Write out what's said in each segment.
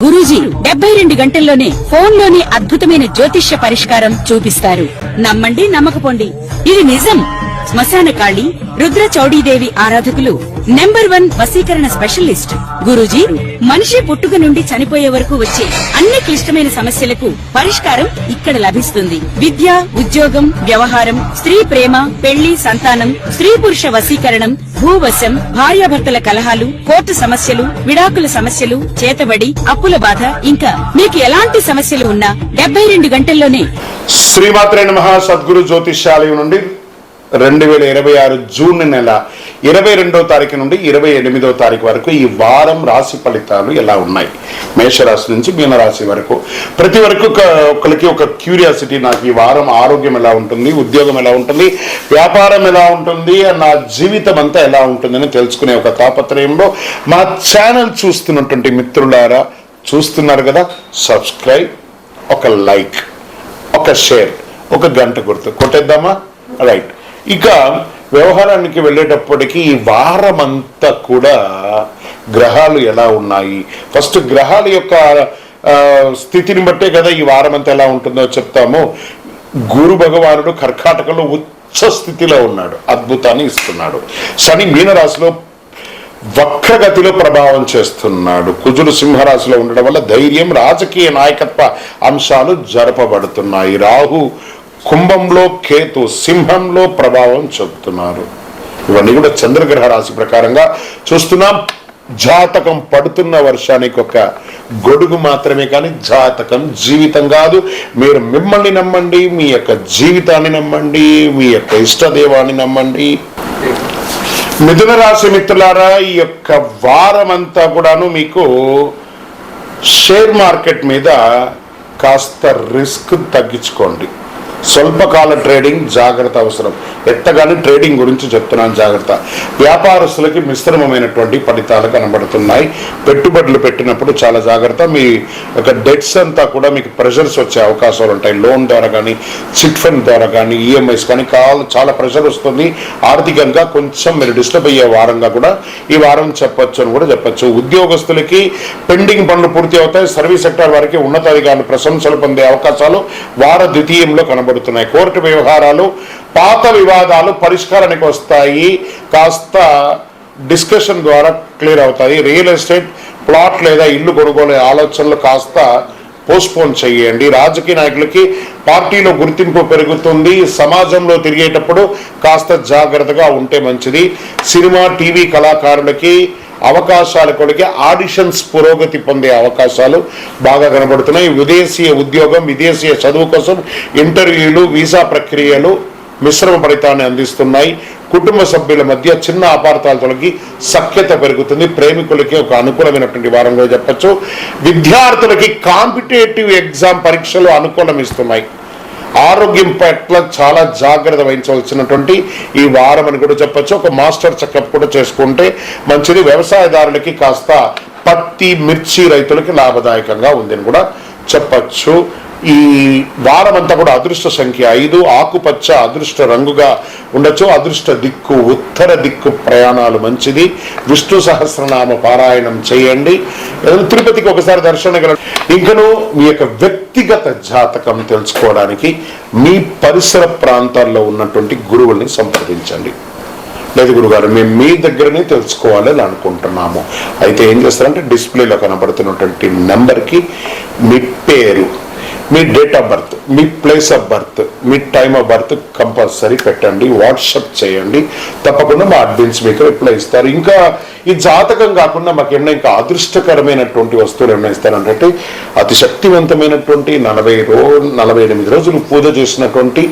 గురూజీ 72 గంటల్లోనే ఫోన్ లోని అద్భుతమైన జ్యోతిష్య పరిష్కారం చూపిస్తారు. నమ్మండి, నమ్మకపోండి, ఇది నిజం. శ్మశాన కాళి రుద్ర చౌడీదేవి ఆరాధకులు నంబర్ 1 వశీకరణ స్పెషలిస్ట్ గురూజీ. మనిషి పుట్టుక నుండి చనిపోయే వరకు వచ్చే అన్ని క్లిష్టమైన సమస్యలకు పరిష్కారం ఇక్కడ లభిస్తుంది. విద్య, ఉద్యోగం, వ్యవహారం, స్త్రీ ప్రేమ, పెళ్లి, సంతానం, స్త్రీ పురుష వశీకరణం, భూవశం, భార్యాభర్తల కలహాలు, కోర్టు సమస్యలు, విడాకుల సమస్యలు, చేతబడి, అప్పుల బాధ, ఇంకా మీకు ఎలాంటి సమస్యలు ఉన్నా 72 గంటల్లోనే. శ్రీమాత్రే నమః. సద్గురు జ్యోతిష్యాలయం నుండి 2026 జూన్ నెల 22వ తారీఖు నుండి 28వ తారీఖు వరకు ఈ వారం రాశి ఫలితాలు ఎలా ఉన్నాయి, మేషరాశి నుంచి మీనరాశి వరకు. ప్రతి వరకు ఒకరికి ఒక క్యూరియాసిటీ, నాకు ఈ వారం ఆరోగ్యం ఎలా ఉంటుంది, ఉద్యోగం ఎలా ఉంటుంది, వ్యాపారం ఎలా ఉంటుంది, నా జీవితం అంతా ఎలా ఉంటుందని తెలుసుకునే ఒక తాపత్రయంలో మా ఛానల్ చూస్తున్నటువంటి మిత్రులారా, చూస్తున్నారు కదా, సబ్స్క్రైబ్, ఒక లైక్, ఒక షేర్, ఒక గంట గుర్తు కొట్టేద్దామా? రైట్. ఇక వ్యవహారానికి వెళ్ళేటప్పటికీ ఈ వారం అంతా కూడా గ్రహాలు ఎలా ఉన్నాయి, ఫస్ట్ గ్రహాల యొక్క స్థితిని బట్టే కదా ఈ వారం అంతా ఎలా ఉంటుందో చెప్తాము. గురు భగవానుడు కర్కాటకంలో ఉచ్చ స్థితిలో ఉన్నాడు, అద్భుతాన్ని ఇస్తున్నాడు. శని మీనరాశిలో వక్రగతిలో ప్రభావం చేస్తున్నాడు. కుజుడు సింహరాశిలో ఉండడం వల్ల ధైర్యం, రాజకీయ నాయకత్వ అంశాలు జరపబడుతున్నాయి. రాహు కుంభంలో, కేతు సింహంలో ప్రభావం చూపుతున్నారు. ఇవన్నీ కూడా చంద్రగ్రహ రాశి ప్రకారంగా చూస్తున్నాం. జాతకం పడుతున్న వర్షానికి ఒక గొడుగు మాత్రమే, కానీ జాతకం జీవితం కాదు. మీరు మిమ్మల్ని నమ్మండి, మీ యొక్క జీవితాన్ని నమ్మండి, మీ యొక్క ఇష్టదేవాన్ని నమ్మండి. మిథున రాశి మిత్రులారా, ఈ యొక్క వారం అంతా కూడాను మీకు షేర్ మార్కెట్ మీద కాస్త రిస్క్ తగ్గించుకోండి. స్వల్పకాల ట్రేడింగ్ జాగ్రత్త అవసరం. ఎట్టగానే ట్రేడింగ్ గురించి చెప్తున్నాను, జాగ్రత్త. వ్యాపారస్తులకి మిశ్రమమైనటువంటి ఫలితాలు కనబడుతున్నాయి. పెట్టుబడులు పెట్టినప్పుడు చాలా జాగ్రత్త. మీ యొక్క డెట్స్ అంతా కూడా మీకు ప్రెషర్స్ వచ్చే అవకాశాలు ఉంటాయి. లోన్ ద్వారా కానీ, చిట్ ఫండ్ ద్వారా కానీ, ఈఎంఐస్ కానీ చాలా ప్రెషర్ వస్తుంది. ఆర్థికంగా కొంచెం మీరు డిస్టర్బ్ అయ్యే వారంగా కూడా ఈ వారం చెప్పొచ్చు అని కూడా చెప్పచ్చు. ఉద్యోగస్తులకి పెండింగ్ పనులు పూర్తి అవుతాయి. సర్వీస్ సెక్టర్ వారికి ఉన్నతాధికారులు ప్రశంసలు పొందే అవకాశాలు వార ద్వితీయంలో కనబడుతున్నాయి. కోర్టు వ్యవహారాలు, పాత వివాదాలు పరిష్కారానికి వస్తాయి. కాస్త డిస్కషన్ ద్వారా క్లియర్ అవుతాయి. రియల్ ఎస్టేట్ ప్లాట్ లేదా ఇల్లు కొనుగోలు ఆలోచనలు కాస్త పోస్ట్పోన్ చేయండి. రాజకీయ నాయకులకి పార్టీలో గుర్తింపు పెరుగుతుంది. సమాజంలో తిరిగేటప్పుడు కాస్త జాగ్రత్తగా ఉంటే మంచిది. సినిమా, టీవీ కళాకారులకి అవకాశాలు కొడికి ఆడిషన్స్ పురోగతి పొందే అవకాశాలు బాగా కనబడుతున్నాయి. విదేశీయ ఉద్యోగం, విదేశీయ చదువు కోసం ఇంటర్వ్యూలు, వీసా ప్రక్రియలు మిశ్రమ ఫలితాన్ని అందిస్తున్నాయి. కుటుంబ సభ్యుల మధ్య చిన్న అపార్థాలు తొలగి సఖ్యత పెరుగుతుంది. ప్రేమికులకి ఒక అనుకూలమైనటువంటి వారంగా చెప్పచ్చు. విద్యార్థులకి కాంపిటేటివ్ ఎగ్జామ్ పరీక్షలు అనుకూలం ఇస్తున్నాయి. ఆరోగ్యం పట్ల చాలా జాగ్రత్త వహించవలసినటువంటి ఈ వారం అని కూడా చెప్పచ్చు. ఒక మాస్టర్ చెకప్ కూడా చేసుకుంటే మంచిది. వ్యవసాయదారులకి కాస్త పత్తి, మిర్చి రైతులకి లాభదాయకంగా ఉందని కూడా చెప్పచ్చు. ఈ వారం అంతా కూడా అదృష్ట సంఖ్య 5, ఆకుపచ్చ అదృష్ట రంగుగా ఉండొచ్చు. అదృష్ట దిక్కు ఉత్తర దిక్కు, ప్రయాణాలు మంచిది. విష్ణు సహస్రనామ పారాయణం చేయండి. తిరుపతికి ఒకసారి దర్శనం. ఇంకను మీ యొక్క వ్యక్తిగత జాతకం తెలుసుకోవడానికి మీ పరిసర ప్రాంతాల్లో ఉన్నటువంటి గురువుల్ని సంప్రదించండి. లేదు గురుగారు, మేము మీ దగ్గరనే తెలుసుకోవాలి అని అనుకుంటున్నాము, అయితే ఏం చేస్తారంటే డిస్ప్లేలో కనబడుతున్నటువంటి నెంబర్కి మీ పేరు, మీ డేట్ ఆఫ్ బర్త్, మీ ప్లేస్ ఆఫ్ బర్త్, మీ టైమ్ ఆఫ్ బర్త్ కంపల్సరీ పెట్టండి. వాట్సాప్ చేయండి. తప్పకుండా మా అడ్మిన్స్ మీకు రిప్లై ఇస్తారు. ఇంకా ఈ జాతకం కాకుండా మాకు ఏమైనా ఇంకా అదృష్టకరమైనటువంటి వస్తువులు ఏమైనా ఇస్తారంటే అతి శక్తివంతమైనటువంటి 48 రోజులు పూజ చేసినటువంటి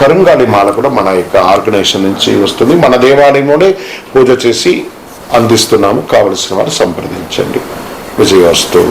కరుంగాలి మాల కూడా మన యొక్క ఆర్గనైజేషన్ నుంచి వస్తుంది. మన దేవాలయంలోనే పూజ చేసి అందిస్తున్నాము. కావలసిన వారు సంప్రదించండి. విజయవస్తు.